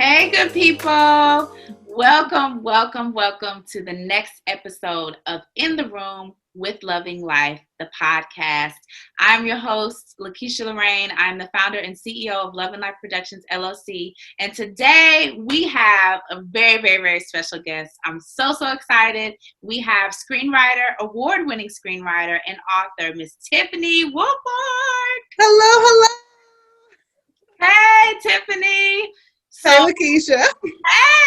Hey, good people. Welcome, welcome, welcome to the next episode of In the Room with Loving Life, the podcast. I'm your host, LaKesha Lorene. I'm the founder and CEO of Loving Life Productions LLC. And today we have a very, very, very special guest. I'm so excited. We have screenwriter, award-winning screenwriter and author, Miss Tiffany Wolfork. Hello. Hey, Tiffany. Hey, LaKesha.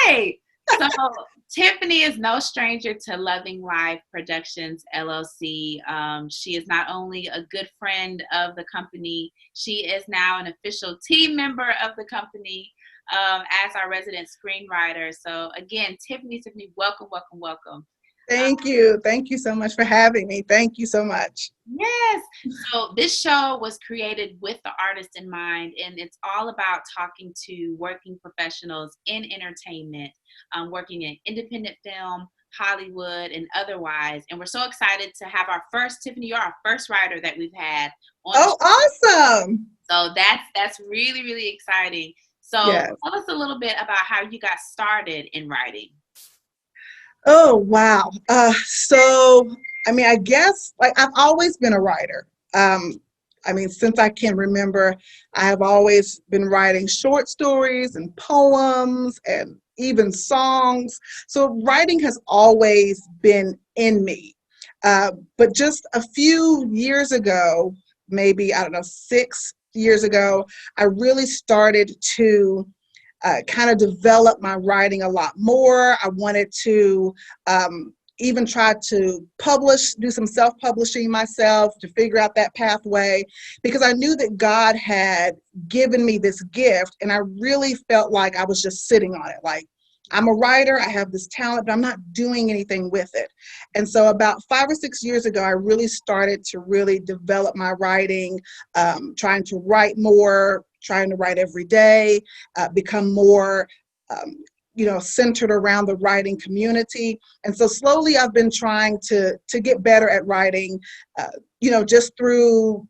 Hey! So Tiffany is no stranger to Loving Life Productions LLC. She is not only a good friend of the company, she is now an official team member of the company as our resident screenwriter. So again, Tiffany, welcome. Thank you. Thank you so much for having me. Thank you so much. Yes. So this show was created with the artist in mind, and it's all about talking to working professionals in entertainment, working in independent film, Hollywood, and otherwise. And we're so excited to have our first, Tiffany, you're our first writer that we've had on the show. Awesome. So that's really, really exciting. So yes. Tell us a little bit about how you got started in writing. Oh, wow. I guess I've always been a writer. Since I can remember, I have always been writing short stories and poems and even songs. So writing has always been in me. But just a few years ago, maybe, 6 years ago, I really started to kind of develop my writing a lot more. I wanted to even try to do some self-publishing myself to figure out that pathway, because I knew that God had given me this gift, and I really felt like I was just sitting on it. Like, I'm a writer, I have this talent, but I'm not doing anything with it. And so about 5 or 6 years ago, I really started to really develop my writing, trying to write more, trying to write every day, become more, centered around the writing community. And so slowly I've been trying to get better at writing, just through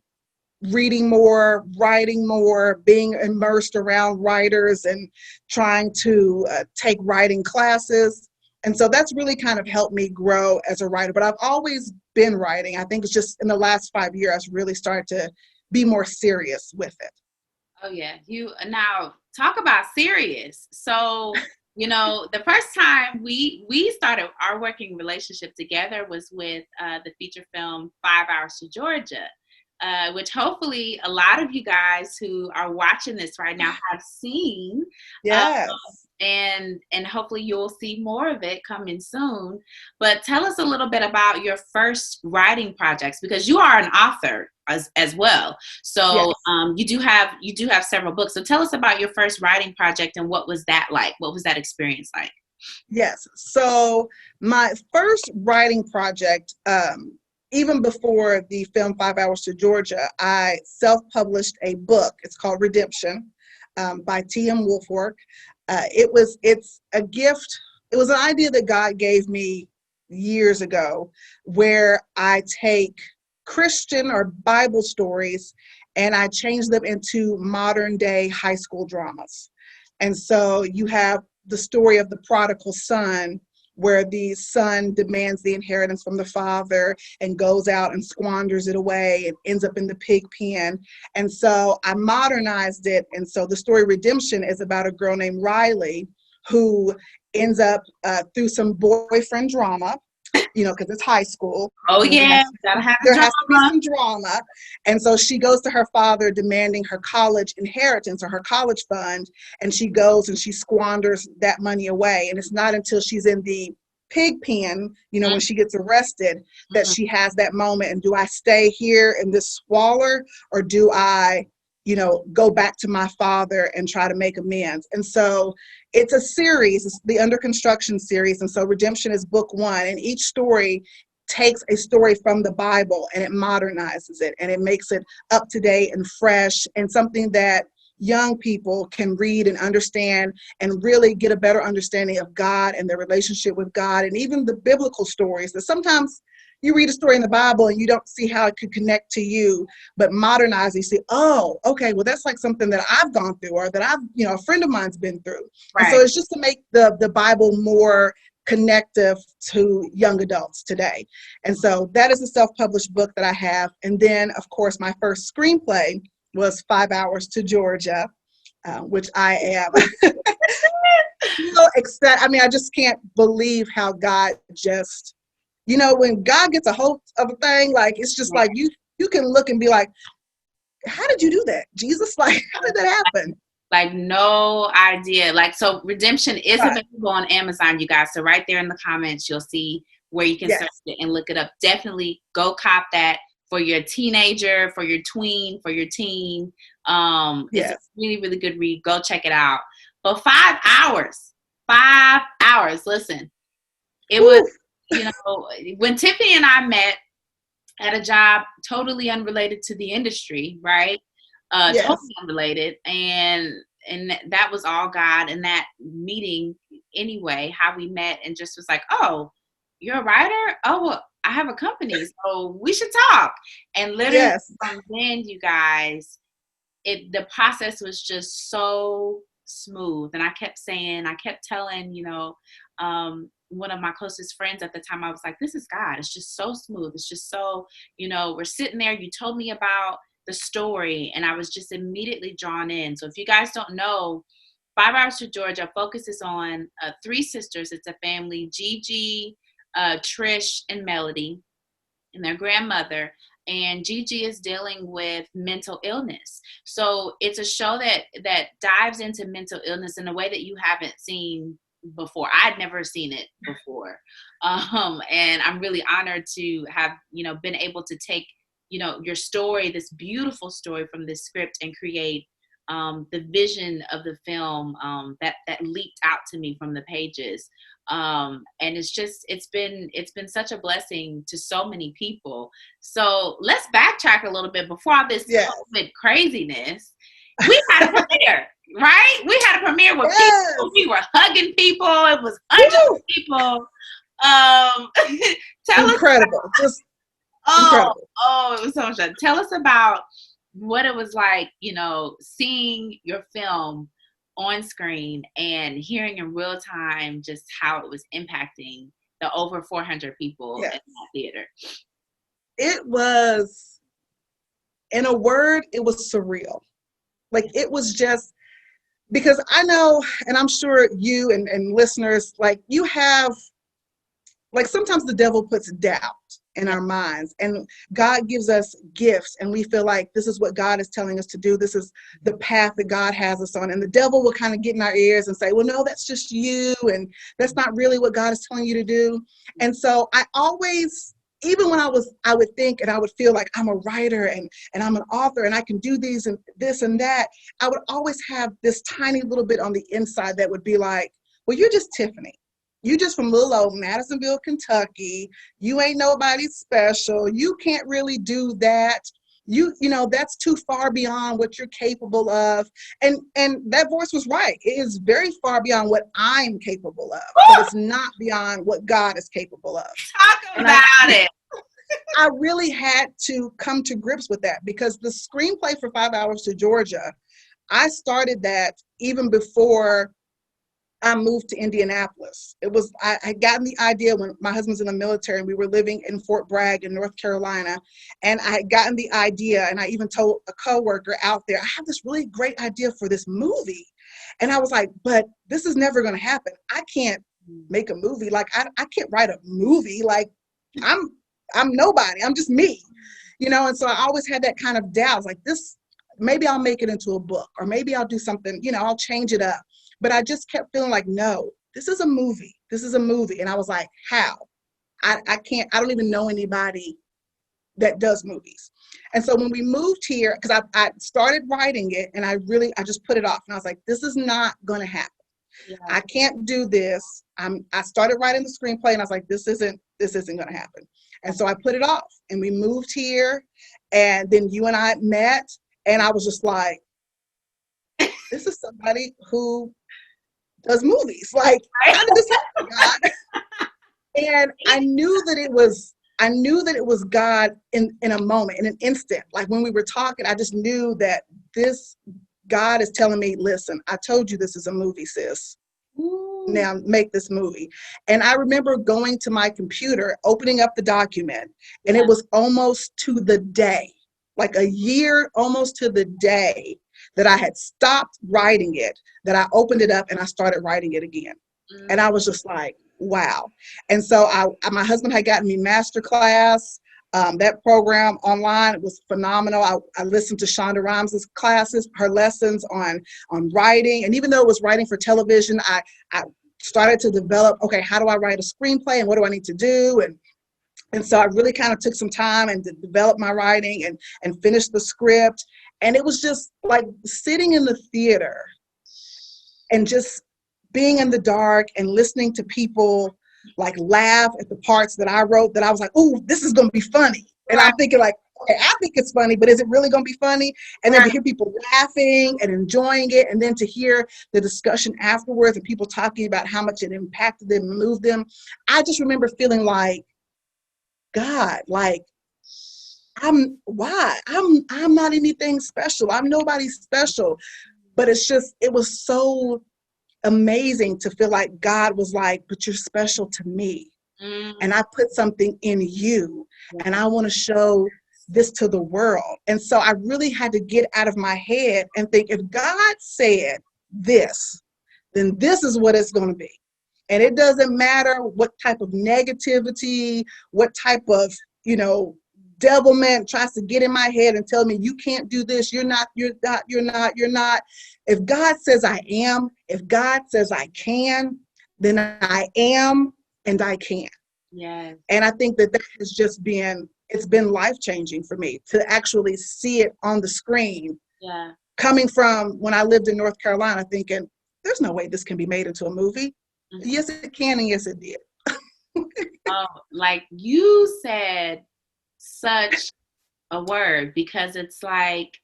reading more, writing more, being immersed around writers and trying to take writing classes. And so that's really kind of helped me grow as a writer. But I've always been writing. I think it's just in the last 5 years, I've really started to be more serious with it. Oh, yeah. You now talk about serious. So, the first time we started our working relationship together was with the feature film 5 Hours to Georgia, which hopefully a lot of you guys who are watching this right now have seen. Yes. And hopefully you'll see more of it coming soon. But tell us a little bit about your first writing projects, because you are an author as well. So yes. You do have several books. So tell us about your first writing project and what was that like? What was that experience like? Yes. So my first writing project, even before the film 5 Hours to Georgia, I self-published a book. It's called Redemption, by Tanya Wolfork. It's a gift. It was an idea that God gave me years ago, where I take Christian or Bible stories and I change them into modern day high school dramas. And so you have the story of the prodigal son, where the son demands the inheritance from the father and goes out and squanders it away and ends up in the pig pen. And so I modernized it. And so the story Redemption is about a girl named Riley who ends up through some boyfriend drama, because it's high school. Oh, yeah. There has to be some drama. And so she goes to her father demanding her college inheritance or her college fund. And she goes and she squanders that money away. And it's not until she's in the pig pen, when she gets arrested, that she has that moment. And do I stay here in this squalor, or do I, go back to my father and try to make amends? And so it's a series. It's the Under Construction series. And so Redemption is book 1. And each story takes a story from the Bible and it modernizes it and it makes it up to date and fresh and something that young people can read and understand and really get a better understanding of God and their relationship with God, and even the biblical stories that sometimes, you read a story in the Bible and you don't see how it could connect to you, but modernize, you see, oh, okay, well, that's like something that I've gone through or that I've, a friend of mine's been through. And so Right. it's just to make the Bible more connective to young adults today. And so that is a self-published book that I have. And then, of course, my first screenplay was 5 Hours to Georgia, which I am I mean, I just can't believe how God just, when God gets a hold of a thing, like, it's just like you can look and be like, how did you do that, Jesus? Like, how did that happen? Like, no idea. Like, so Redemption is Right. available on Amazon, you guys. So right there in the comments, you'll see where you can search it and look it up. Definitely go cop that for your teenager, for your tween, for your teen. It's a really, really good read. Go check it out. But 5 hours, 5 hours. Listen, it was, when Tiffany and I met at a job totally unrelated to the industry, right? Totally unrelated, and that was all God in that meeting anyway, how we met, and just was like, oh, you're a writer? Oh, well, I have a company, so we should talk. And literally from then, you guys, the process was just so smooth. And I kept telling, one of my closest friends at the time, I was like, this is God. It's just so smooth. It's just so, we're sitting there, you told me about the story, and I was just immediately drawn in. So if you guys don't know, 5 Hours to Georgia focuses on 3 sisters. It's a family, Gigi, Trish, and Melody, and their grandmother. And Gigi is dealing with mental illness. So it's a show that dives into mental illness in a way that you haven't seen before. I'd never seen it before. And I'm really honored to have, been able to take, your story, this beautiful story from this script, and create the vision of the film that leaped out to me from the pages. And it's been such a blessing to so many people. So let's backtrack a little bit before all this COVID craziness. We had a premiere, right? We had a premiere with people. We were hugging people. It was hundreds of people. Tell incredible. Us incredible. Oh, it was so much fun. Tell us about what it was like, seeing your film on screen and hearing in real time just how it was impacting the over 400 people in that theater. It was, in a word, it was surreal. Like, it was just, because I know, and I'm sure you and listeners, like, you have, like, sometimes the devil puts doubt in our minds, and God gives us gifts, and we feel like this is what God is telling us to do. This is the path that God has us on. And the devil will kind of get in our ears and say, well, no, that's just you, and that's not really what God is telling you to do. And so I always, even when I would think and I would feel like I'm a writer and I'm an author and I can do these and this and that, I would always have this tiny little bit on the inside that would be like, well, you're just Tiffany. You just from little old Madisonville, Kentucky. You ain't nobody special. You can't really do that. You know, that's too far beyond what you're capable of. And that voice was right. It is very far beyond what I'm capable of. But it's not beyond what God is capable of. Talk about it. I really had to come to grips with that, because the screenplay for 5 Hours to Georgia, I started that even before I moved to Indianapolis. It was, I had gotten the idea when my husband's in the military and we were living in Fort Bragg in North Carolina. And I had gotten the idea, and I even told a coworker out there, I have this really great idea for this movie. And I was like, but this is never going to happen. I can't make a movie. Like, I can't write a movie. Like, I'm nobody. I'm just me, And so I always had that kind of doubt. I was like, this, maybe I'll make it into a book, or maybe I'll do something, I'll change it up. But I just kept feeling like, no, this is a movie. This is a movie. And I was like, how? I don't even know anybody that does movies. And so when we moved here, because I started writing it, and I just put it off. And I was like, this is not going to happen. Yeah. I can't do this. I started writing the screenplay, and I was like, this isn't going to happen. And so I put it off, and we moved here, and then you and I met, and I was just like, this is somebody who does movies. Like, how did this happen, God? And I knew that it was I knew that it was God in a moment, in an instant. Like when we were talking, I just knew that this God is telling me, listen, I told you this is a movie, sis. Ooh. Now make this movie. And I remember going to my computer, opening up the document, and Yeah. it was almost to the day, like a year, almost to the day that I had stopped writing it, that I opened it up and I started writing it again. And I was just like, wow. And so my husband had gotten me Masterclass. That program online was phenomenal. I listened to Shonda Rhimes' classes, her lessons on writing. And even though it was writing for television, I started to develop, okay, how do I write a screenplay and what do I need to do? And so I really kind of took some time and developed my writing and finished the script. And it was just like sitting in the theater and just being in the dark and listening to people like laugh at the parts that I wrote that I was like, oh, this is going to be funny. And Right. I'm thinking like, okay, I think it's funny, but is it really going to be funny? And then to hear people laughing and enjoying it, and then to hear the discussion afterwards and people talking about how much it impacted them, moved them. I just remember feeling like, God, like, I'm not anything special. I'm nobody special. But it was so amazing to feel like God was like, but you're special to me. And I put something in you and I want to show this to the world. And so I really had to get out of my head and think, if God said this, then this is what it's going to be. And it doesn't matter what type of negativity, what type of, devilment tries to get in my head and tell me you can't do this, you're not. If God says I am, if God says I can, then I am and I can. Yes. And I think that has just it's been life-changing for me to actually see it on the screen. Yeah. Coming from when I lived in North Carolina thinking, there's no way this can be made into a movie. Mm-hmm. Yes, it can, and yes, it did. Oh, like you said such a word, because it's like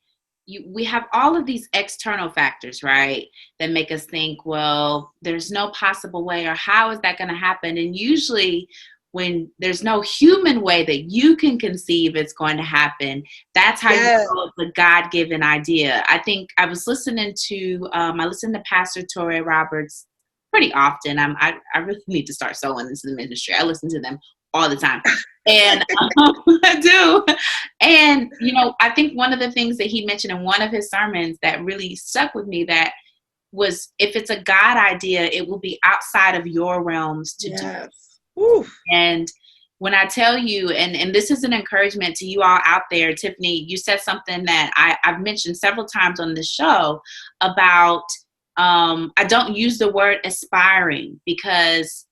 we have all of these external factors, right, that make us think, well, there's no possible way, or how is that going to happen? And usually when there's no human way that you can conceive it's going to happen, that's how you know it's a God-given idea. I think I was listening to I listen to Pastor Torrey Roberts pretty often. I really need to start sowing into the ministry. I listen to them all the time. And I do. And, I think one of the things that he mentioned in one of his sermons that really stuck with me, that was, if it's a God idea, it will be outside of your realms to do. Oof. And when I tell you, and this is an encouragement to you all out there, Tiffany, you said something that I've mentioned several times on this show about, I don't use the word aspiring, because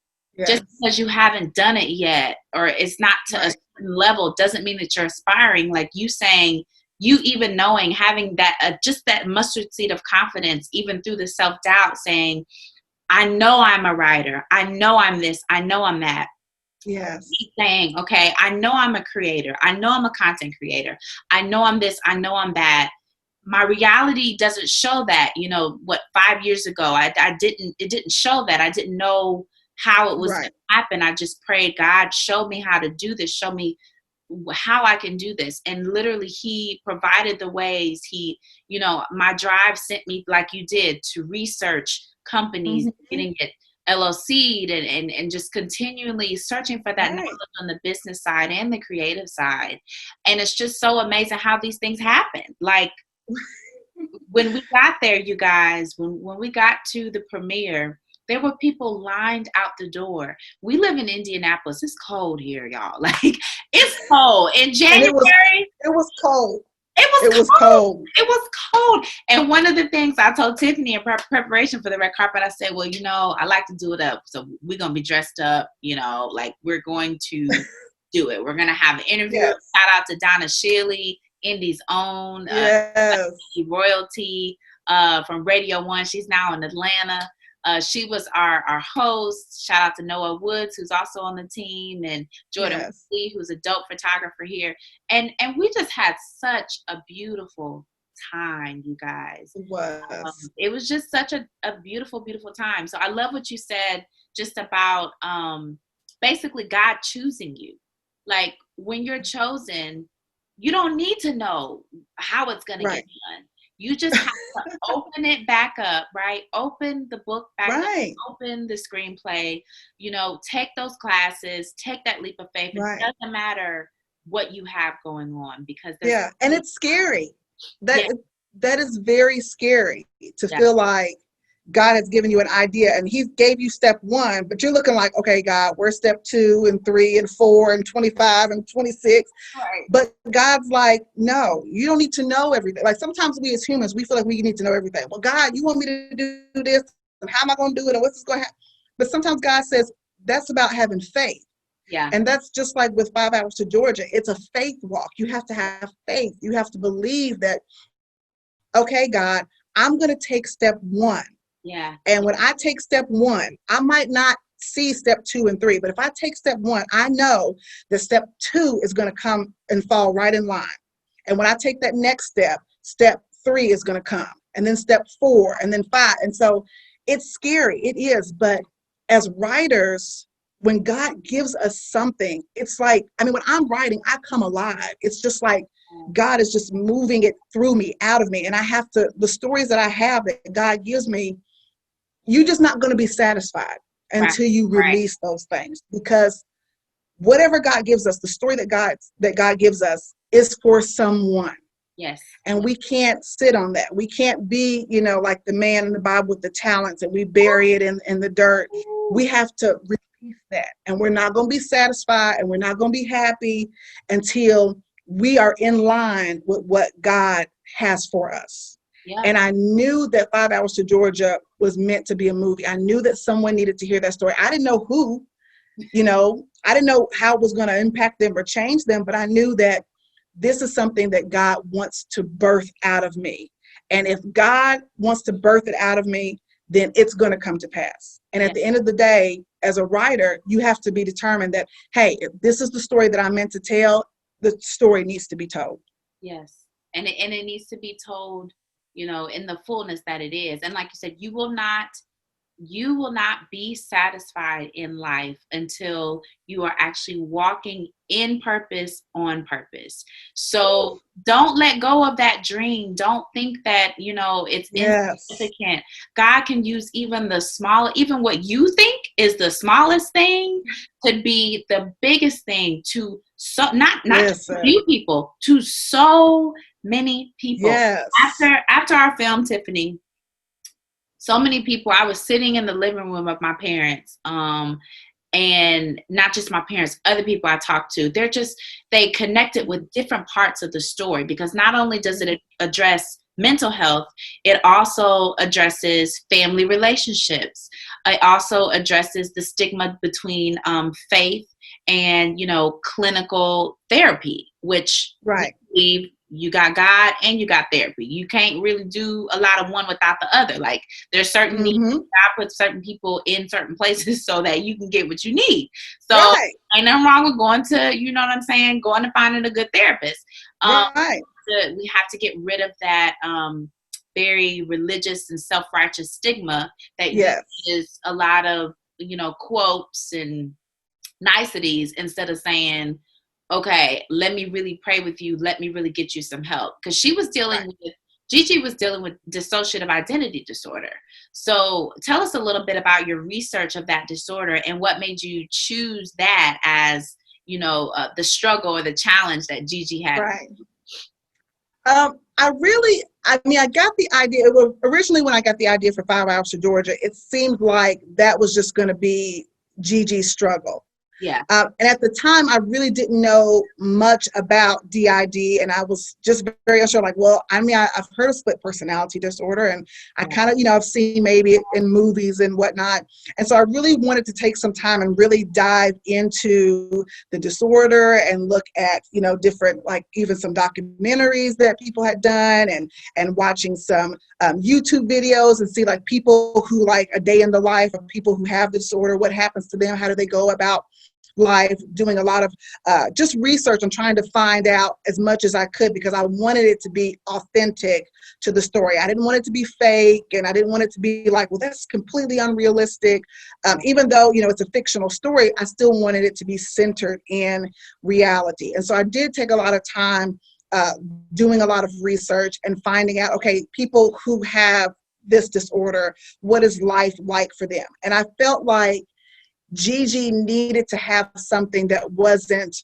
just because you haven't done it yet, or it's not to a certain level, doesn't mean that you're aspiring. Like you saying, you even knowing, having that, just that mustard seed of confidence, even through the self-doubt, saying, I know I'm a writer. I know I'm this. I know I'm that. Yes. He's saying, okay, I know I'm a creator. I know I'm a content creator. I know I'm this. I know I'm that. My reality doesn't show that. 5 years ago, it didn't show that. I didn't know how it was going to happen. I just prayed, God, show me how to do this. Show me how I can do this. And literally he provided the ways. My drive sent me, like you did, to research companies, getting it LLC'd and just continually searching for that knowledge on the business side and the creative side. And it's just so amazing how these things happen. Like when we got there, you guys, when we got to the premiere, there were people lined out the door. We live in Indianapolis. It's cold here, y'all. Like, it's cold. In January, it was cold. It was cold. It was cold. And one of the things I told Tiffany in preparation for the red carpet, I said, well, I like to do it up. So we're going to be dressed up, like we're going to do it. We're going to have an interview. Yes. Shout out to Donna Shealy, Indy's own royalty from Radio 1. She's now in Atlanta. She was our host. Shout out to Noah Woods, who's also on the team, and Jordan Lee, who's a dope photographer here. And we just had such a beautiful time, you guys. It was. It was just such a beautiful, beautiful time. So I love what you said just about basically God choosing you. like when you're chosen, you don't need to know how it's going to get Right. done. You just have to open it back up, right? Open the book back Right. up, open the screenplay, take those classes, take that leap of faith. It Right. doesn't matter what you have going on, because there's Yeah. And it's scary. yeah, That is very scary to yeah, feel like God has given you an idea and he gave you step 1, but you're looking like, okay, God, where's step 2 and 3 and 4 and 25 and 26? right. But God's like, no, you don't need to know everything. Like sometimes we as humans, we feel like we need to know everything. Well, God, you want me to do this? And how am I going to do it? And what's this going to happen? But sometimes God says that's about having faith. Yeah. And that's just like with 5 Hours to Georgia. It's a faith walk. You have to have faith. You have to believe that, okay, God, I'm going to take step 1. Yeah. And when I take step 1, I might not see step 2 and 3, but if I take step 1, I know that step 2 is going to come and fall right in line. And when I take that next step, step 3 is going to come, and then step 4, and then 5. And so it's scary. It is. But as writers, when God gives us something, it's like, I mean, when I'm writing, I come alive. It's just like God is just moving it through me, out of me. And I have to, the stories that I have that God gives me, you're just not going to be satisfied Right. until you release those things, because whatever God gives us, the story that God gives us is for someone. Yes. And we can't sit on that. We can't be, like the man in the Bible with the talents and we bury it in the dirt. We have to release that. And we're not going to be satisfied and we're not going to be happy until we are in line with what God has for us. Yeah. And I knew that 5 Hours to Georgia was meant to be a movie. I knew that someone needed to hear that story. I didn't know who, I didn't know how it was going to impact them or change them, but I knew that this is something that God wants to birth out of me. And if God wants to birth it out of me, then it's going to come to pass. And at the end of the day, as a writer, you have to be determined that, hey, if this is the story that I'm meant to tell, the story needs to be told. Yes. And it needs to be told, in the fullness that it is. And like you said, you will not be satisfied in life until you are actually walking in purpose, on purpose. So don't let go of that dream. Don't think that, it's insignificant. God can use even what you think is the smallest thing to be the biggest thing to not just a few people, to so many people. Yes. After our film, Tiffany, so many people, I was sitting in the living room of my parents, and not just my parents, other people I talked to, they connected with different parts of the story, because not only does it address mental health, it also addresses family relationships. It also addresses the stigma between faith and, clinical therapy, which right. we believe you got God and you got therapy. You can't really do a lot of one without the other. Like there's certain needs. God puts certain people in certain places so that you can get what you need. So ain't nothing wrong with going to, going and finding a good therapist. We have to get rid of that very religious and self-righteous stigma that uses a lot of, quotes and niceties instead of saying, okay, let me really pray with you. Let me really get you some help. Because Gigi was dealing with dissociative identity disorder. So tell us a little bit about your research of that disorder and what made you choose that as, the struggle or the challenge that Gigi had. Right. I got the idea. Originally, when I got the idea for 5 Hours to Georgia, it seemed like that was just going to be Gigi's struggle. Yeah. And at the time, I really didn't know much about DID, and I was just very unsure. Like, well, I've heard of split personality disorder, and I kind of, I've seen maybe in movies and whatnot. And so I really wanted to take some time and really dive into the disorder and look at, different, like even some documentaries that people had done, and watching some YouTube videos and see like people who like a day in the life of people who have the disorder, what happens to them, how do they go about life, doing a lot of just research and trying to find out as much as I could, because I wanted it to be authentic to the story. I didn't want it to be fake, and I didn't want it to be like, well, that's completely unrealistic. Even though, it's a fictional story, I still wanted it to be centered in reality. And so I did take a lot of time doing a lot of research and finding out, okay, people who have this disorder, what is life like for them? And I felt like Gigi needed to have something that wasn't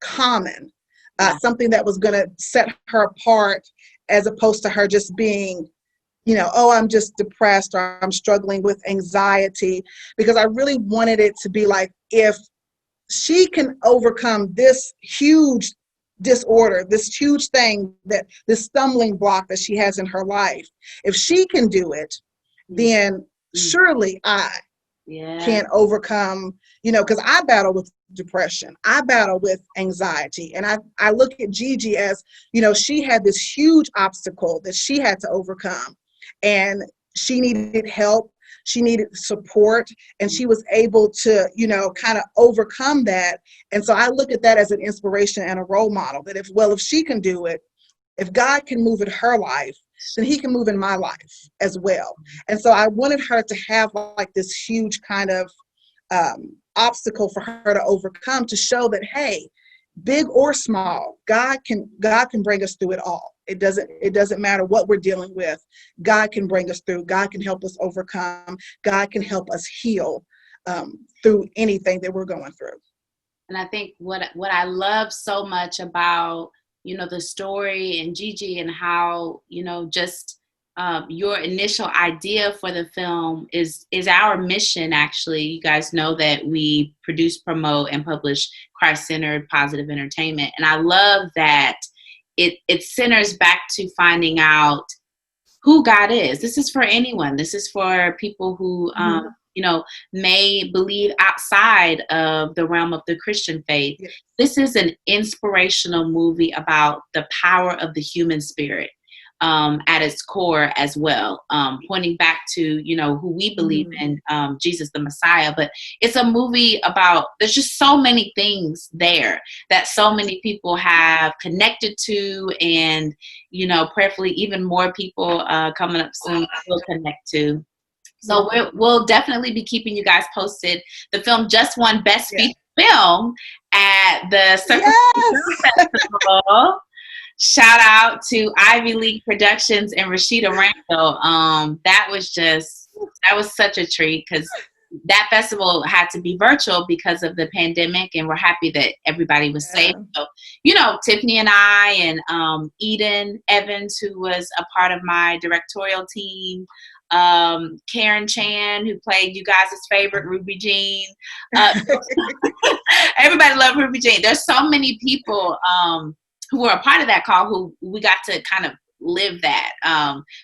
common, something that was going to set her apart, as opposed to her just being, oh, I'm just depressed, or I'm struggling with anxiety, because I really wanted it to be like, if she can overcome this huge disorder, this huge thing, this stumbling block that she has in her life, if she can do it, then surely I can overcome, because I battle with depression, I battle with anxiety. And I look at Gigi as, she had this huge obstacle that she had to overcome, and she needed help. She needed support, and she was able to, kind of overcome that. And so I look at that as an inspiration and a role model, that if she can do it, if God can move in her life, then he can move in my life as well. And so I wanted her to have like this huge kind of obstacle for her to overcome, to show that, hey, big or small, God can bring us through it all. It doesn't matter what we're dealing with. God can bring us through. God can help us overcome. God can help us heal through anything that we're going through. And I think what I love so much about, the story and Gigi, and how, just your initial idea for the film is our mission. Actually, you guys know that we produce, promote, and publish Christ-centered positive entertainment. And I love that it centers back to finding out who God is. This is for anyone. This is for people who, may believe outside of the realm of the Christian faith. Yes. This is an inspirational movie about the power of the human spirit at its core as well, pointing back to, who we believe in, Jesus the Messiah. But it's a movie about, there's just so many things there that so many people have connected to, and, prayerfully even more people coming up soon will connect to. So we'll definitely be keeping you guys posted. The film just won Best Feature Film at the Circus Film Festival. Shout out to Ivy League Productions and Rashida Randall. That was such a treat, because that festival had to be virtual because of the pandemic, and we're happy that everybody was safe. So, Tiffany and I, and Eden Evans, who was a part of my directorial team, Karen Chan, who played you guys' favorite Ruby Jean. Everybody loved Ruby Jean. There's so many people who were a part of that call who we got to kind of live that.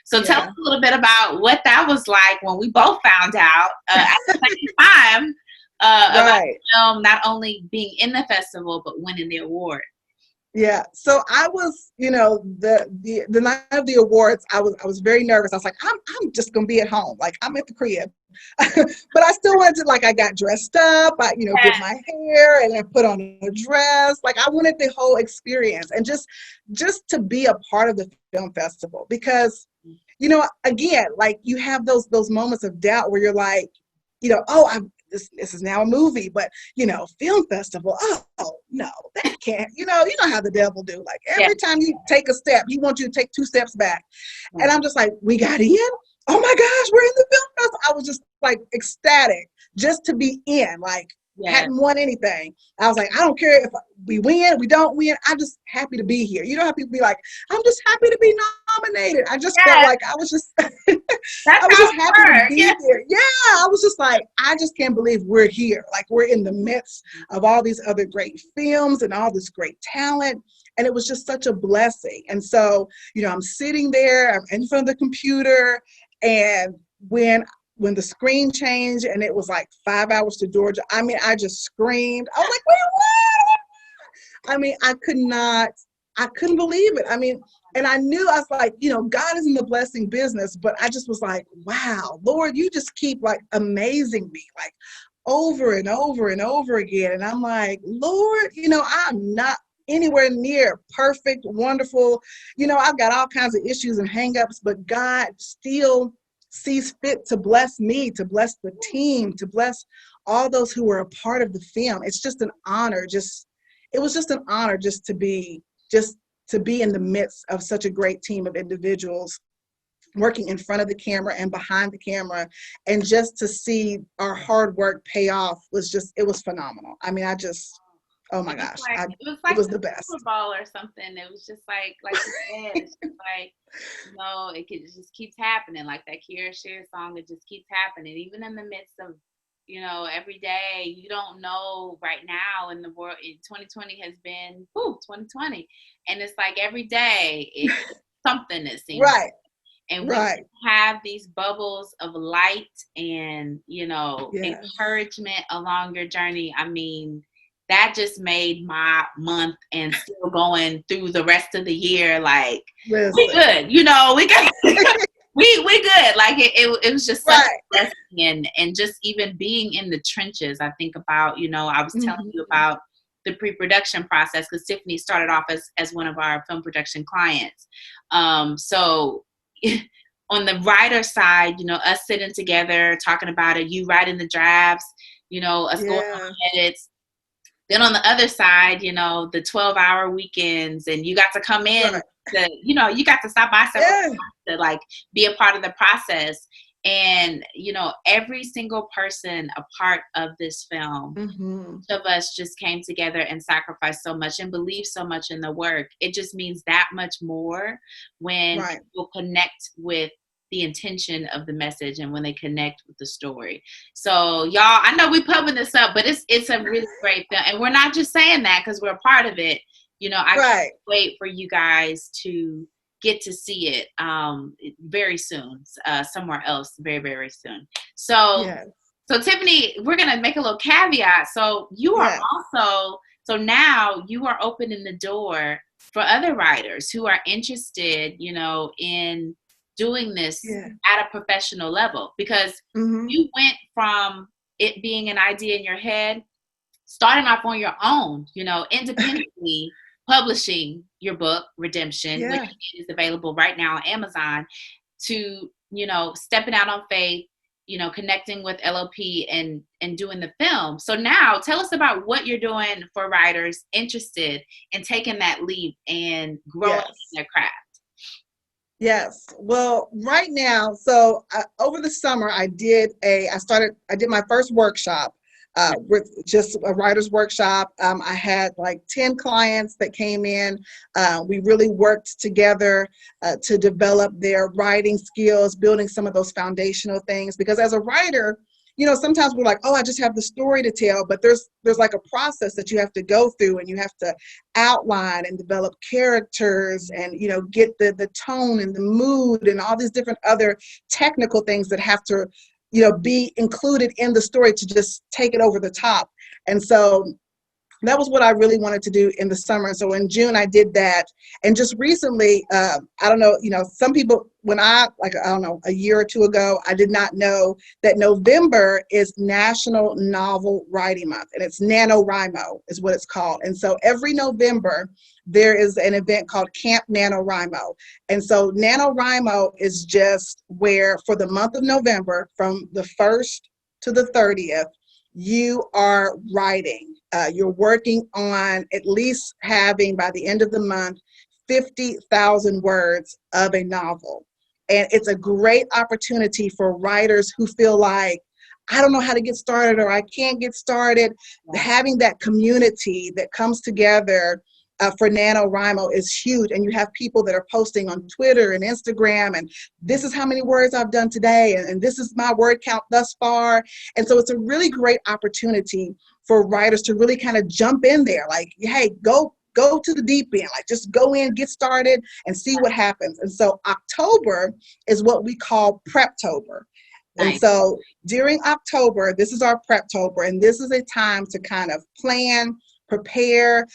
So tell us a little bit about what that was like when we both found out at the same time about the film not only being in the festival but winning the award. Yeah. So I was, the night of the awards, I was very nervous. I was like, I'm just gonna be at home, like I'm at the crib. But I still wanted to, like, I got dressed up, I, did my hair, and I put on a dress. Like, I wanted the whole experience, and just to be a part of the film festival, because, again, like, you have those moments of doubt where you're like, this is now a movie, but, film festival, oh, no, that can't, you know how the devil do. Like, every time you take a step, he wants you to take 2 steps back. And I'm just like, we got in? Oh my gosh, we're in the film festival. I was just like ecstatic just to be in, like, hadn't won anything. I was like, I don't care if we win, we don't win. I'm just happy to be here. You know how people be like, I'm just happy to be nominated. I just felt like I was just, I was just happy to be here. Yeah, I was just like, I just can't believe we're here. Like, we're in the midst of all these other great films and all this great talent. And it was just such a blessing. And so, I'm sitting there, I'm in front of the computer, and when the screen changed and it was like 5 hours to Georgia, I mean, I just screamed. I was like, wait, what? I mean, I couldn't believe it. I mean, and I knew, I was like, God is in the blessing business, but I just was like, wow, Lord, you just keep, like, amazing me. Like, over and over and over again. And I'm like, Lord, I'm not anywhere near perfect, wonderful. I've got all kinds of issues and hangups, but God still sees fit to bless me, to bless the team, to bless all those who were a part of the film. It's just an honor. It was just an honor just to be in the midst of such a great team of individuals working in front of the camera and behind the camera, and just to see our hard work pay off it was phenomenal. I mean, oh my gosh, it was the best. Super Bowl or something. It was just like you said, it's just like, it just keeps happening. Like that Kiera Shear song, it just keeps happening, even in the midst of, every day. You don't know right now in the world. 2020 has been 2020, and it's like every day it's something that seems right. And we have these bubbles of light and, encouragement along your journey. I mean, that just made my month and still going through the rest of the year. Like, we good, we good. we good. Like it was just such a blessing, and just even being in the trenches. I think about, I was telling you about the pre-production process, because Tiffany started off as one of our film production clients. So on the writer side, us sitting together, talking about it, you writing the drafts, us going on edits. Then on the other side, the 12-hour weekends, and you got to come in to, you got to stop by several times to like be a part of the process. And, every single person a part of this film, each of us just came together and sacrificed so much and believed so much in the work. It just means that much more when people connect with the intention of the message and when they connect with the story. So y'all, I know we're pumping this up, but it's a really great film. And we're not just saying that because we're a part of it. I can't wait for you guys to get to see it very soon, somewhere else, very, very soon. So, so Tiffany, we're going to make a little caveat. So you are also, so now you are opening the door for other writers who are interested, in doing this at a professional level, because you went from it being an idea in your head, starting off on your own, independently, publishing your book, Redemption, which is available right now on Amazon, to, stepping out on faith, connecting with LLP and doing the film. So now tell us about what you're doing for writers interested in taking that leap and growing their craft. Yes. Well, right now, so over the summer, I did my first workshop with just a writer's workshop. I had like 10 clients that came in. We really worked together to develop their writing skills, building some of those foundational things. Because as a writer, sometimes we're like, oh, I just have the story to tell, but there's like a process that you have to go through, and you have to outline and develop characters and, get the tone and the mood and all these different other technical things that have to, be included in the story to just take it over the top. And so that was what I really wanted to do in the summer. So in June, I did that. And just recently, I don't know, some people, a year or two ago, I did not know that November is National Novel Writing Month, and it's NaNoWriMo is what it's called. And so every November, there is an event called Camp NaNoWriMo. And so NaNoWriMo is just where for the month of November, from the 1st to the 30th, you are writing. You're working on at least having, by the end of the month, 50,000 words of a novel. And it's a great opportunity for writers who feel like, I don't know how to get started, or I can't get started. Having that community that comes together for NaNoWriMo is huge. And you have people that are posting on Twitter and Instagram, and this is how many words I've done today, and this is my word count thus far. And so it's a really great opportunity for writers to really kind of jump in there, like, hey, go to the deep end, like just go in, get started, and see what happens. And so October is what we call Preptober. Nice. And so during October, this is our Preptober, and this is a time to kind of plan, prepare.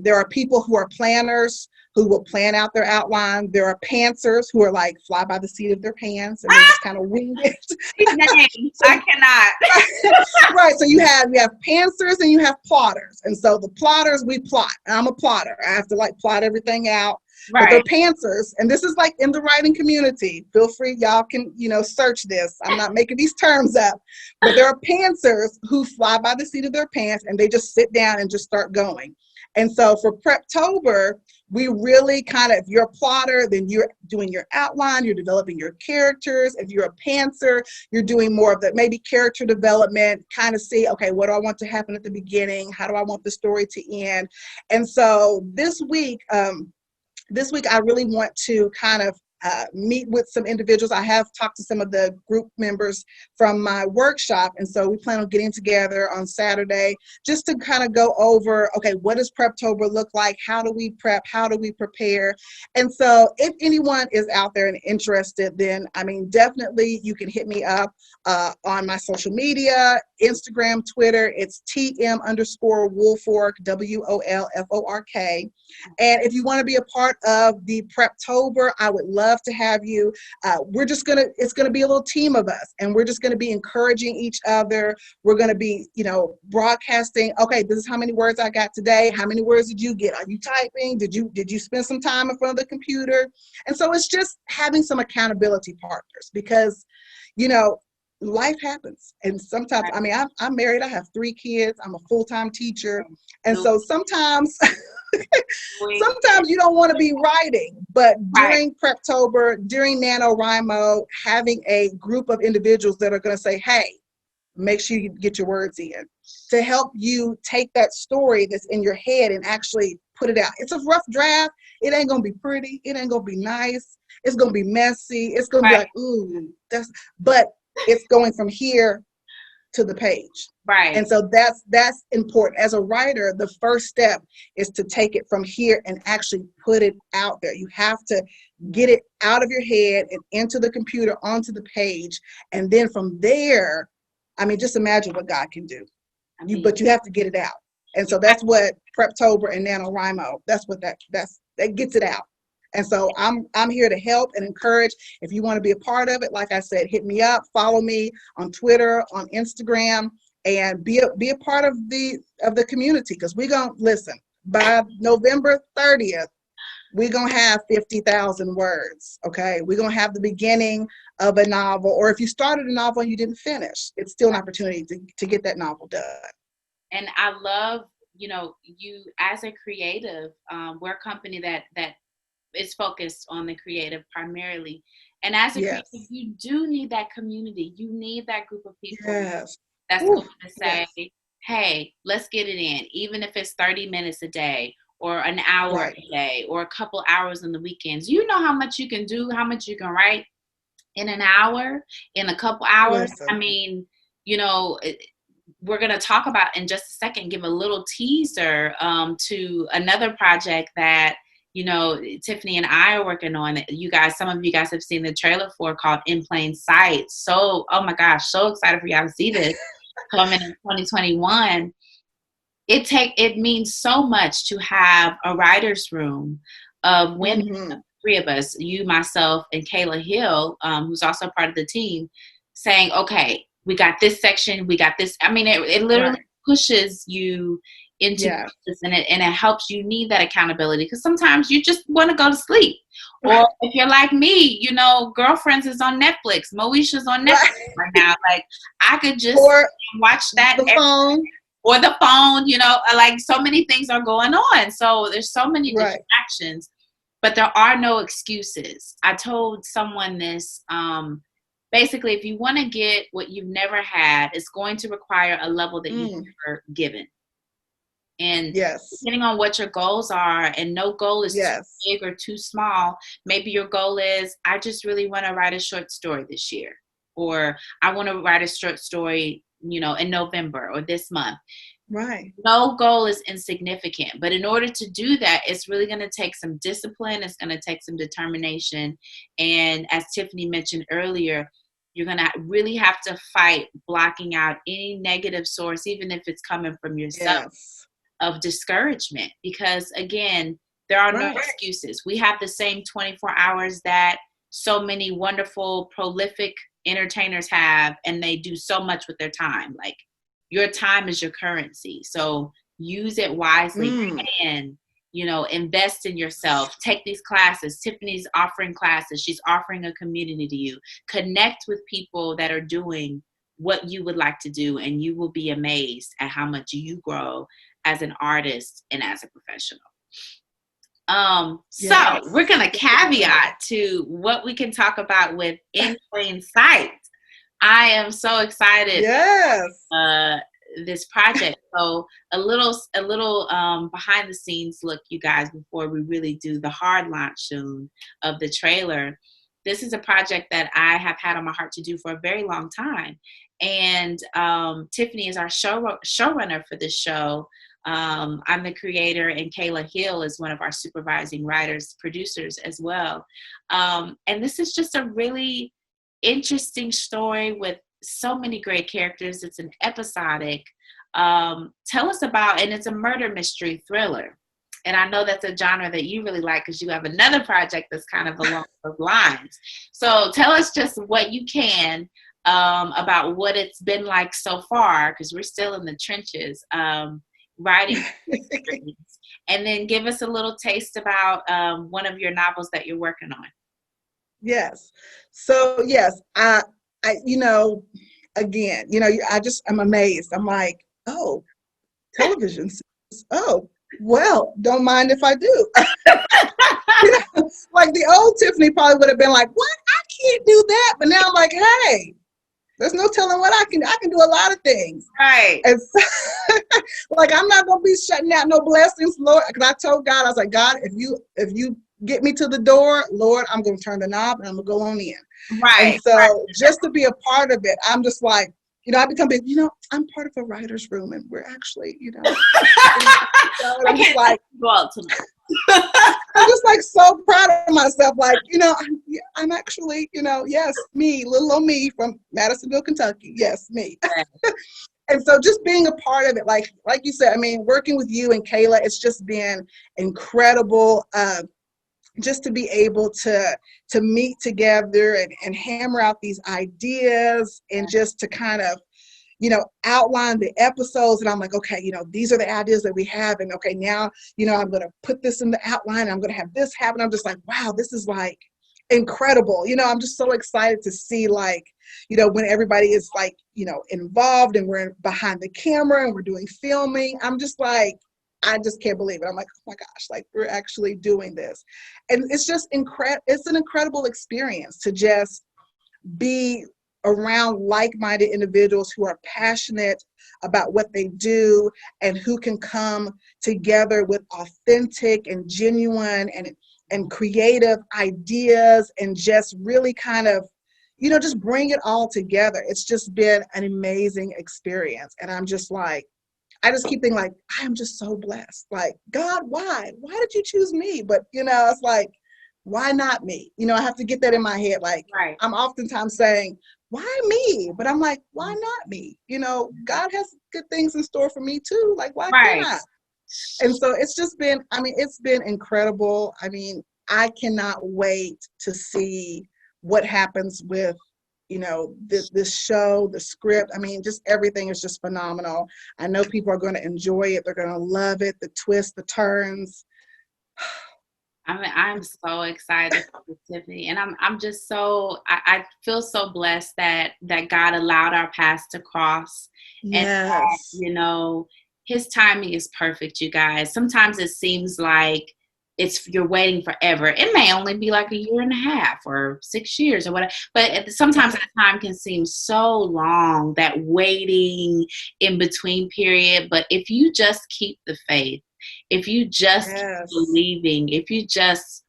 There are people who are planners who will plan out their outline. There are pantsers who are like fly by the seat of their pants and they just kind of wing it. These names, So, I cannot. right. So you have pantsers and you have plotters. And so the plotters, we plot. I'm a plotter. I have to like plot everything out. But they're Right. pantsers, and this is like in the writing community. Feel free, y'all can, search this. I'm not making these terms up. But there are pantsers who fly by the seat of their pants and they just sit down and just start going. And so for Preptober, we really kind of, if you're a plotter, then you're doing your outline, you're developing your characters. If you're a pantser, you're doing more of the maybe character development, kind of see, okay, what do I want to happen at the beginning? How do I want the story to end? And so this week, I really want to kind of meet with some individuals. I have talked to some of the group members from my workshop. And so we plan on getting together on Saturday just to kind of go over, okay, what does Preptober look like? How do we prep? How do we prepare? And so if anyone is out there and interested, then, definitely you can hit me up on my social media, Instagram, Twitter. It's TM_Wolfork, WOLFORK. And if you want to be a part of the Preptober, I would love to have you. It's gonna be a little team of us, and we're just gonna be encouraging each other. We're gonna be, broadcasting. Okay, this is how many words I got today. How many words did you get? Are you typing? Did you spend some time in front of the computer? And so it's just having some accountability partners because, life happens. And sometimes, I'm married. I have 3 kids. I'm a full-time teacher, and so sometimes. Sometimes you don't want to be writing, but during Preptober, during NaNoWriMo, having a group of individuals that are going to say, hey, make sure you get your words in to help you take that story that's in your head and actually put it out. It's a rough draft. It ain't going to be pretty. It ain't going to be nice. It's going to be messy. It's going to be like, ooh, but it's going from here to the page. Right. And so that's important. As a writer, the first step is to take it from here and actually put it out there. You have to get it out of your head and into the computer, onto the page. And then from there, just imagine what God can do. But you have to get it out. And so that's what Preptober and NaNoWriMo, that's what that gets it out. And so I'm here to help and encourage. If you want to be a part of it, like I said, hit me up, follow me on Twitter, on Instagram, and be a part of the community. Because we're gonna listen. By November 30th, we're gonna have 50,000 words. Okay, we're gonna have the beginning of a novel, or if you started a novel and you didn't finish, it's still an opportunity to get that novel done. And I love, you as a creative, we're a company that is focused on the creative primarily. And as a creative, you do need that community. You need that group of people that's going to say, hey, let's get it in, even if it's 30 minutes a day or an hour a day or a couple hours on the weekends. You know how much you can do, how much you can write in an hour, in a couple hours. Listen. We're going to talk about in just a second, give a little teaser to another project that Tiffany and I are working on. Some of you guys have seen the trailer for, called In Plain Sight. So, oh my gosh, so excited for y'all to see this coming in 2021. It means so much to have a writer's room of women, 3 of us, you, myself, and Kayla Hill, who's also part of the team, saying, okay, we got this section, we got this. It literally pushes you into this, and it helps. You need that accountability because sometimes you just want to go to sleep. Or if you're like me, Girlfriends is on Netflix, Moesha's on Netflix right now. Like, I could just watch that or the phone, like so many things are going on. So there's so many distractions, but there are no excuses. I told someone this, basically, if you want to get what you've never had, it's going to require a level that you've never given. And depending on what your goals are, and no goal is too big or too small. Maybe your goal is, I just really want to write a short story this year, or I want to write a short story, in November or this month. Right. No goal is insignificant, but in order to do that, it's really going to take some discipline. It's going to take some determination. And as Tiffany mentioned earlier, you're going to really have to fight blocking out any negative source, even if it's coming from yourself, of discouragement. Because again, There are no Right. excuses. We have the same 24 hours that so many wonderful, prolific entertainers have, and they do so much with their time. Like, your time is your currency. So use it wisely. And, invest in yourself. Take these classes. Tiffany's offering classes. She's offering a community to you. Connect with people that are doing what you would like to do, and you will be amazed at how much you grow as an artist and as a professional. So we're going to caveat to what we can talk about with In Plain Sight. I am so excited. Yes. This project. So a little behind the scenes look, you guys, before we really do the hard launch soon of the trailer. This is a project that I have had on my heart to do for a very long time. And Tiffany is our showrunner for this show. I'm the creator, and Kayla Hill is one of our supervising writers, producers as well. And this is just a really interesting story with so many great characters. It's an episodic. Tell us about, and it's a murder mystery thriller. And I know that's a genre that you really like because you have another project that's kind of along those lines. So tell us just what you can about what it's been like so far, because we're still in the trenches writing. And then give us a little taste about one of your novels that you're working on. Yes. So yes, again, I'm amazed. I'm like, oh, television. Oh, well, don't mind if I do. Like the old Tiffany probably would have been like, what? I can't do that. But now I'm like, hey, there's no telling what I can do. I can do a lot of things. Right. And so, like, I'm not going to be shutting out no blessings, Lord. Because I told God, I was like, God, if you get me to the door, Lord, I'm going to turn the knob and I'm going to go on in. Right. And so just to be a part of it, I'm just like, I become big, I'm part of a writer's room and we're actually, I'm just like, I'm just like so proud of myself. Like, I'm actually, yes, me, little old me from Madisonville, Kentucky. Yes, me. And so just being a part of it, like you said, I mean, working with you and Kayla, it's just been incredible. Just to be able to meet together and hammer out these ideas and just to kind of, outline the episodes. And I'm like, okay, these are the ideas that we have. And okay, now, I'm going to put this in the outline. And I'm going to have this happen. I'm just like, wow, this is like incredible. I'm just so excited to see like, when everybody is like, involved and we're behind the camera and we're doing filming. I'm just like, I just can't believe it. I'm like, oh my gosh, like we're actually doing this. And it's just it's an incredible experience to just be around like-minded individuals who are passionate about what they do and who can come together with authentic and genuine and creative ideas and just really kind of, just bring it all together. It's just been an amazing experience. And I'm just like, I just keep thinking like, I am just so blessed. Like, God, why? Why did you choose me? But, it's like, why not me? I have to get that in my head. Like, right. I'm oftentimes saying, why me? But I'm like, why not me? God has good things in store for me too. Like, why can't I? And so it's just been, it's been incredible. I cannot wait to see what happens with this show, the script. Just everything is just phenomenal. I know people are going to enjoy it. They're going to love it. The twists, the turns. I'm so excited for Tiffany, and I'm just so I feel so blessed that God allowed our paths to cross. Yes. And that, His timing is perfect, you guys. Sometimes it seems like you're waiting forever. It may only be like a year and a half or 6 years or whatever, but sometimes that time can seem so long, that waiting in between period. But if you just keep the faith, if you just keep believing, if you just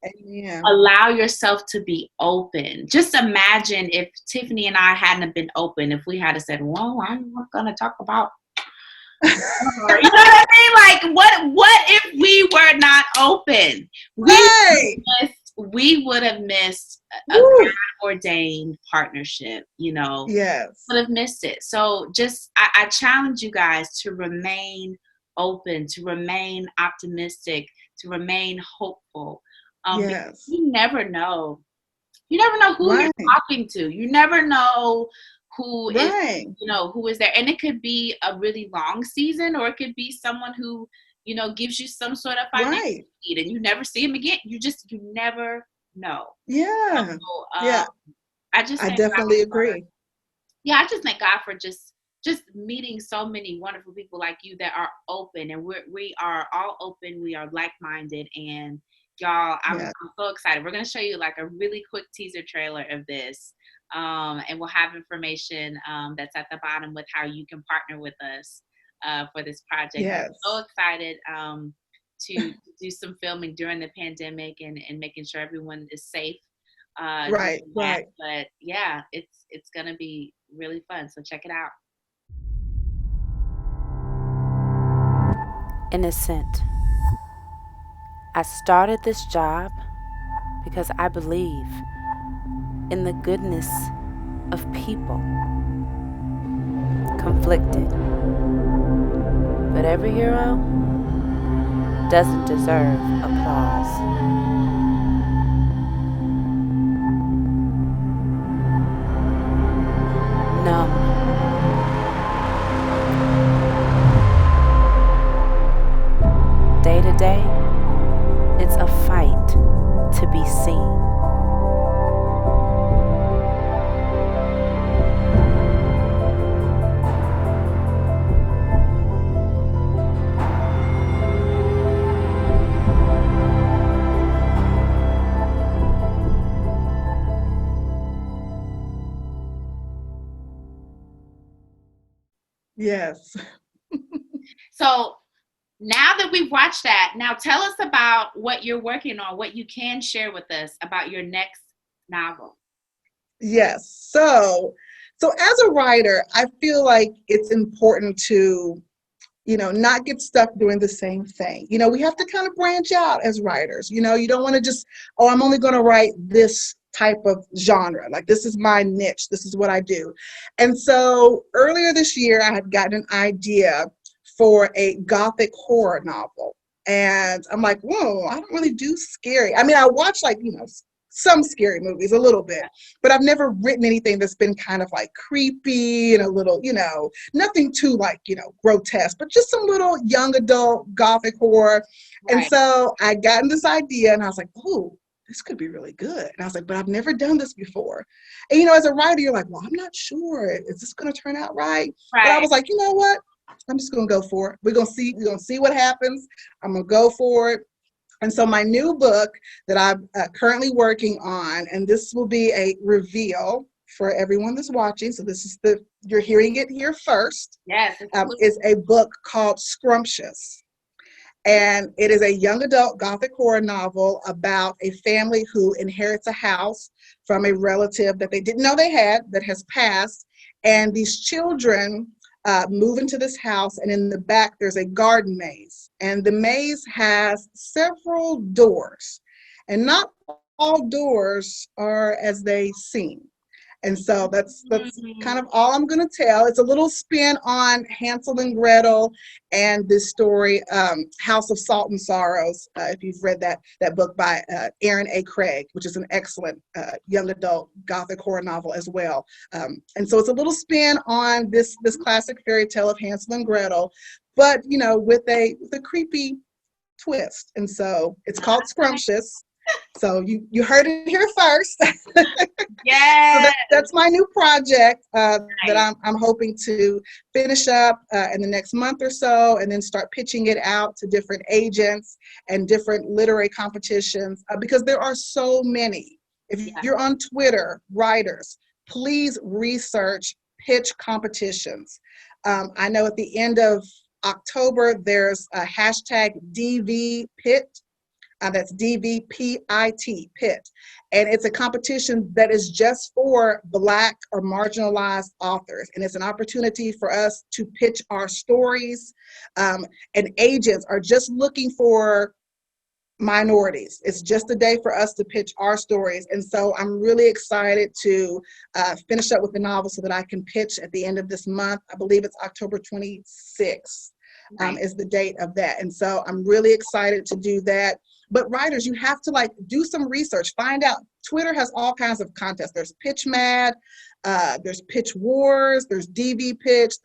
allow yourself to be open. Just imagine if Tiffany and I hadn't been open, if we had said, well, I'm not going to talk about you know what I mean? Like, what if we were not open? We would have missed a God-ordained partnership, Yes. Would have missed it. So just, I challenge you guys to remain open, to remain optimistic, to remain hopeful. Because Yes. you never know. You never know who you're Right. talking to. You never know who is, Right. who is there. And it could be a really long season, or it could be someone who, gives you some sort of financial Right. need and you never see them again. You never know. Yeah. So Yeah. I just I thank God definitely for, agree. yeah, I just thank God for just meeting so many wonderful people like you that are open, and we are all open. We are like-minded, and y'all, I'm Yeah. so excited. We're gonna show you like a really quick teaser trailer of this, and we'll have information that's at the bottom with how you can partner with us for this project. I'm so Yes. excited to do some filming during the pandemic and making sure everyone is safe Right. doing that. Right. But yeah, it's gonna be really fun. So check it out. Innocent. I started this job because I believe in the goodness of people. Conflicted. But every hero doesn't deserve applause. Numb. Day to day, it's a fight to be seen. Yes. So now that we've watched that, now tell us about what you're working on, what you can share with us about your next novel. Yes. So as a writer, I feel like it's important to, not get stuck doing the same thing. We have to kind of branch out as writers. You don't want to just, oh, I'm only going to write this type of genre. Like, this is my niche. This is what I do. And so earlier this year, I had gotten an idea for a gothic horror novel. And I'm like, whoa, I don't really do scary. I mean, I watch like, some scary movies a little bit, but I've never written anything that's been kind of like creepy and a little, nothing too like, grotesque, but just some little young adult gothic horror. And Right. so I got in this idea and I was like, oh, this could be really good. And I was like, but I've never done this before. And, as a writer, you're like, well, I'm not sure. Is this going to turn out right? But I Right. was like, you know what? I'm just going to go for it. We're going to see what happens. I'm going to go for it. And so my new book that I'm currently working on, and this will be a reveal for everyone that's watching. So this is you're hearing it here first, Yes. is a book called Scrumptious. And it is a young adult gothic horror novel about a family who inherits a house from a relative that they didn't know they had that has passed. And these children move into this house, and in the back there's a garden maze. And the maze has several doors. And not all doors are as they seem. And so that's kind of all I'm going to tell. It's a little spin on Hansel and Gretel and this story, House of Salt and Sorrows, if you've read that book by Aaron A. Craig, which is an excellent young adult gothic horror novel as well. And so it's a little spin on this classic fairy tale of Hansel and Gretel, but with a creepy twist. And so it's called Scrumptious. So you heard it here first. Yes. So that's my new project that Nice. I'm hoping to finish up in the next month or so, and then start pitching it out to different agents and different literary competitions, because there are so many. If Yeah. you're on Twitter, writers, please research pitch competitions. I know at the end of October, there's a hashtag DV Pit. That's DVPIT, PIT. And it's a competition that is just for Black or marginalized authors. And it's an opportunity for us to pitch our stories. And agents are just looking for minorities. It's just a day for us to pitch our stories. And so I'm really excited to finish up with the novel so that I can pitch at the end of this month. I believe it's October 26th. is the date of that. And so I'm really excited to do that. But writers, you have to do some research, find out. Twitter has all kinds of contests. There's Pitch Mad, there's Pitch Wars, there's DV Pitch,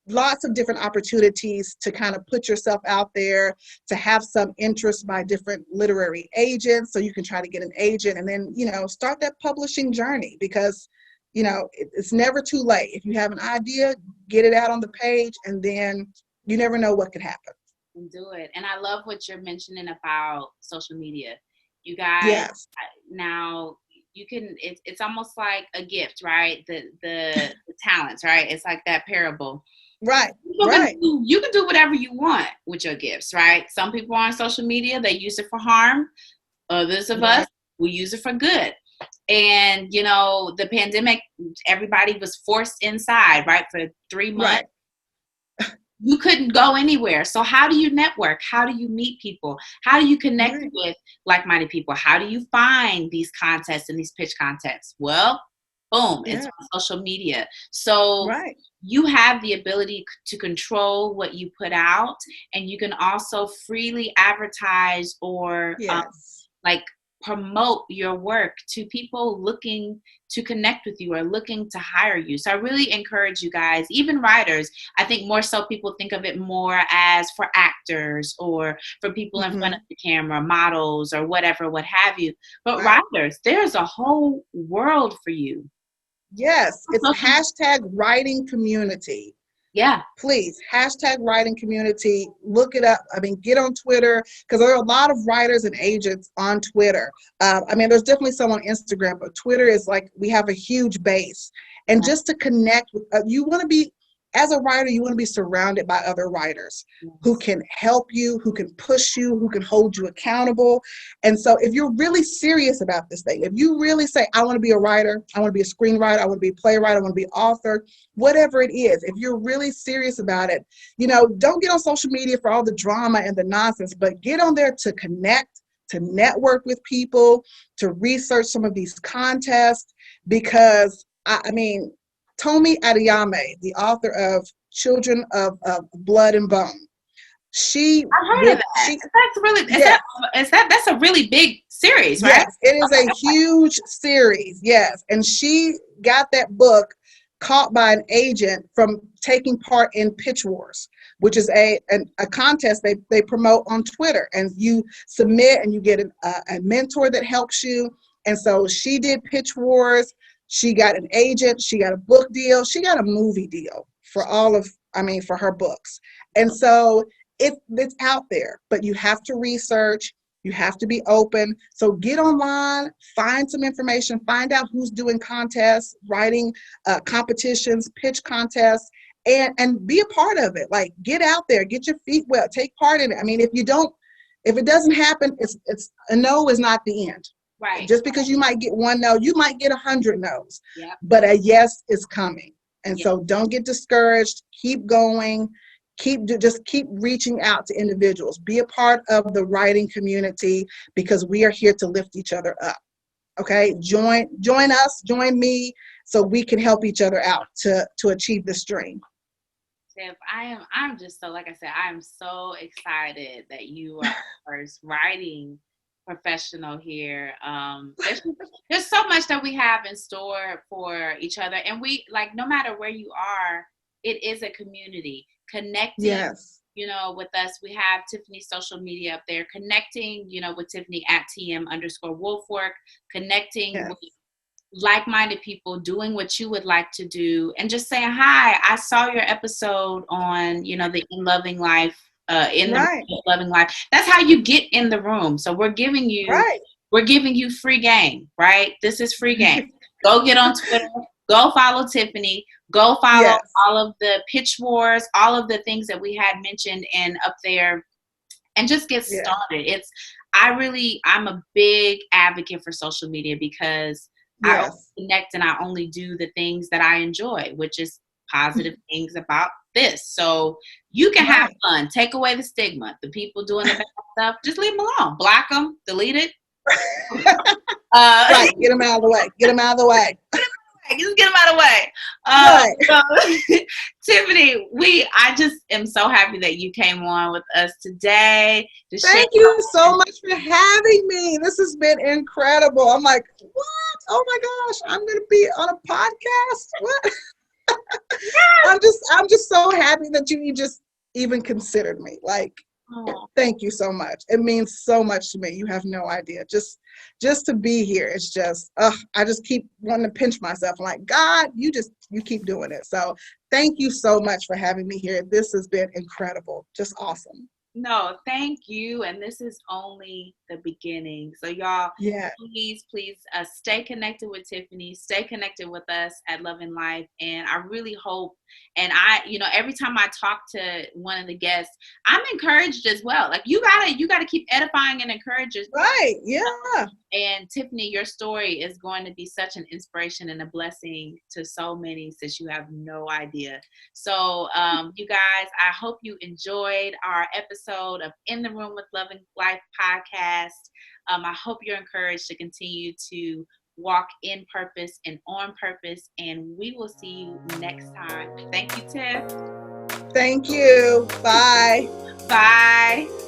lots of different opportunities to kind of put yourself out there, to have some interest by different literary agents, so you can try to get an agent and then, start that publishing journey, because, it's never too late. If you have an idea, get it out on the page, and then you never know what could happen. And do it. And I love what you're mentioning about social media. You guys, yes. Now you can, it's almost like a gift, right? The talents, right? It's like that parable. Right. You can do whatever you want with your gifts, right? Some people on social media, they use it for harm. Others of us, we use it for good. And, the pandemic, everybody was forced inside, right? For 3 months. Right. You couldn't go anywhere. So how do you network? How do you meet people? How do you connect with like-minded people? How do you find these contests and these pitch contests? Well, boom, it's on social media. So you have the ability to control what you put out, and you can also freely advertise or promote your work to people looking to connect with you or looking to hire you. So I really encourage you guys, even writers. I think more so people think of it more as for actors or for people in front of the camera, models or whatever, what have you. But writers, there's a whole world for you. Yes, it's hashtag writing community. Yeah. Please, hashtag writing community. Look it up. Get on Twitter, because there are a lot of writers and agents on Twitter. There's definitely some on Instagram, but Twitter is we have a huge base. And just to connect with, you want to be, as a writer, you want to be surrounded by other writers who can help you, who can push you, who can hold you accountable. And so if you're really serious about this thing, if you really say, I want to be a writer, I want to be a screenwriter, I want to be a playwright, I want to be an author, whatever it is, if you're really serious about it, don't get on social media for all the drama and the nonsense, but get on there to connect, to network with people, to research some of these contests, because Tomi Adeyemi, the author of Children of Blood and Bone. I've heard of that. That's a really big series, right? Yes, it is a huge series. Yes, and she got that book caught by an agent from taking part in Pitch Wars, which is a contest they promote on Twitter, and you submit and you get a mentor that helps you. And so she did Pitch Wars. She got an agent, she got a book deal, she got a movie deal for for her books. And so it's out there, but you have to research, you have to be open. So get online, find some information, find out who's doing contests, writing competitions, pitch contests, and be a part of it. Get out there, get your feet wet, take part in it. If it doesn't happen, it's a no is not the end. Right. Just because you might get one no, you might get 100 no's. Yep. But a yes is coming. And so don't get discouraged. Keep going. Just keep reaching out to individuals. Be a part of the writing community, because we are here to lift each other up. Okay? Join us, join me, so we can help each other out to achieve this dream. Tiff, I'm just so, like I said, I'm so excited that you are first writing professional here. There's so much that we have in store for each other, and we no matter where you are, it is a community connecting. With us. We have Tiffany's social media up there, connecting with Tiffany at @TM_Wolfork, connecting with like-minded people doing what you would like to do, and just saying hi. I saw your episode on the Loving Life Loving Life. That's how you get in the room. So we're giving you free game, right? This is free game. Go get on Twitter, go follow Tiffany, go follow all of the Pitch Wars, all of the things that we had mentioned and up there, and just get started. I'm a big advocate for social media, because I only connect and I only do the things that I enjoy, which is positive things about this. So you can have fun. Take away the stigma. The people doing the bad stuff, just leave them alone. Block them. Delete it. Get them out of the way. Just get them out of the way. Right. So, Tiffany, I just am so happy that you came on with us today. Thank you so much for having me. This has been incredible. I'm like, what? Oh my gosh, I'm going to be on a podcast? What? I'm just so happy that you just even considered me. Like, thank you so much. It means so much to me. You have no idea. Just to be here, it's just, I just keep wanting to pinch myself. I'm like, God, you keep doing it. So thank you so much for having me here. This has been incredible. Just awesome. No, thank you. And this is only the beginning. So y'all, please stay connected with Tiffany, stay connected with us at Loving Life. And I really hope, and every time I talk to one of the guests, I'm encouraged as well. Like you gotta keep edifying and encouraging. Right. Yeah. And Tiffany, your story is going to be such an inspiration and a blessing to so many, since you have no idea. So you guys, I hope you enjoyed our episode of In the Room with Loving Life podcast. I hope you're encouraged to continue to walk in purpose and on purpose. And we will see you next time. Thank you, Tiff. Thank you. Bye. Bye.